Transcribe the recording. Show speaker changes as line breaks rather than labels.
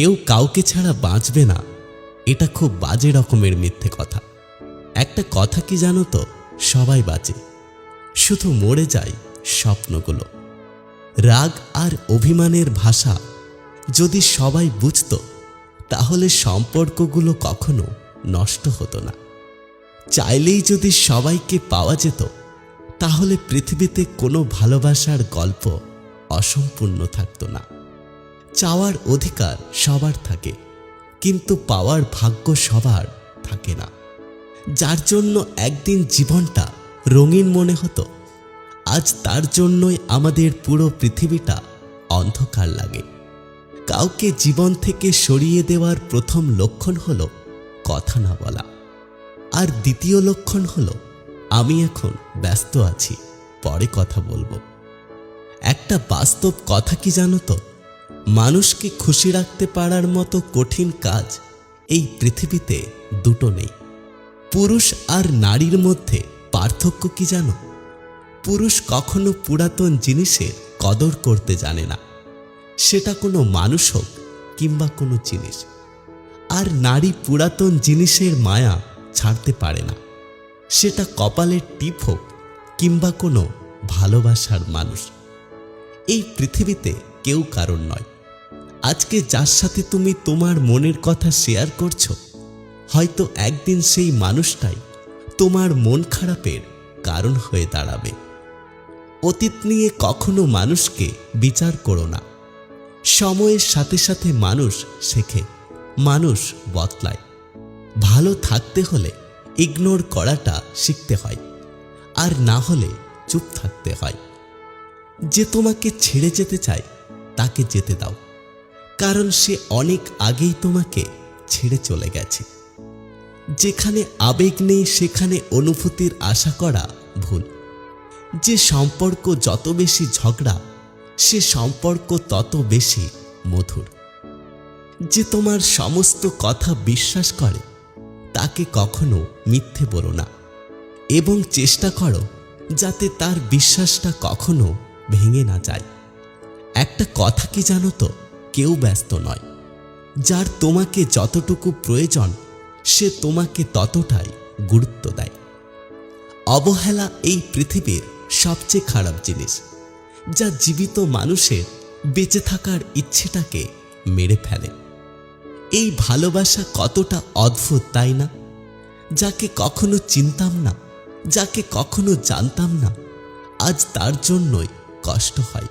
কেউ কাউকে ছাড়া বাঁচবে না, এটা খুব বাজে রকমের মিথ্যে কথা। একটা কথা কি জানো তো, সবাই বাঁচে, শুধু মরে যায় স্বপ্নগুলো। রাগ আর অভিমানের ভাষা যদি সবাই বুঝতো, তাহলে সম্পর্কগুলো কখনো নষ্ট হতো না। চাইলেই যদি সবাইকে পাওয়া যেত, তাহলে পৃথিবীতে কোনো ভালোবাসার গল্প অসম্পূর্ণ থাকতো না। চাওয়ার অধিকার সবার থাকে, কিন্তু পাওয়ার ভাগ্য সবার থাকে না। যার জন্য একদিন জীবনটা রঙিন মনে হতো, আজ তার জন্যই আমাদের পুরো পৃথিবীটা অন্ধকার লাগে। কাউকে জীবন থেকে সরিয়ে দেওয়ার প্রথম লক্ষণ হলো কথা না বলা, আর দ্বিতীয় লক্ষণ হলো আমি এখন ব্যস্ত আছি, পরে কথা বলবো। একটা বাস্তব কথা কি জানো তো, মানুষকে খুশি রাখতে পারার মতো কঠিন কাজ এই পৃথিবীতে দুটো নেই। পুরুষ আর নারীর মধ্যে পার্থক্য কি জানো? পুরুষ কখনো পুরাতন জিনিসের কদর করতে জানে না, সেটা কোনো মানুষ হোক কিংবা কোনো জিনিস। আর নারী পুরাতন জিনিসের মায়া ছাড়তে পারে না, সেটা কপালের টিপ হোক কিংবা কোনো ভালোবাসার মানুষ। এই পৃথিবীতে কেউ কারণ নয়। আজকে যার সাথে তুমি তোমার মনের কথা শেয়ার করছো, হয়তো একদিন সেই মানুষটাই তোমার মন খারাপের কারণ হয়ে দাঁড়াবে। অতীত নিয়ে কখনো মানুষকে বিচার করো না। সময়ের সাথে সাথে মানুষ শেখে, মানুষ বদলায়। ভালো থাকতে হলে ইগনোর করাটা শিখতে হয়, আর না হলে চুপ থাকতে হয়। যে তোমাকে ছেড়ে যেতে চায় তাকে যেতে দাও, কারণ সে অনেক আগেই তোমাকে ছেড়ে চলে গেছে। যেখানে আবেগ নেই সেখানে অনুভূতির আশা করা ভুল। যে সম্পর্ক যত বেশি ঝগড়া, সে সম্পর্ক তত বেশি মধুর। যে তোমার সমস্ত কথা বিশ্বাস করে, তাকে কখনো মিথ্যে বলো না, এবং চেষ্টা করো যাতে তার বিশ্বাসটা কখনো ভেঙে না যায়। একটা কথা কি জানো তো, কেউ ব্যস্ত নয়। যার তোমাকে যতটুকু প্রয়োজন, সে তোমাকে ততটাই গুরুত্ব দেয়। অবহেলা এই পৃথিবীর সবচেয়ে খারাপ জিনিস, যা জীবিত মানুষের বেঁচে থাকার ইচ্ছেটাকে মেরে ফেলে। এই ভালোবাসা কতটা অদ্ভুত, তাই না? যাকে কখনো চিনতাম না, যাকে কখনো জানতাম না, আজ তার জন্যই কষ্ট হয়।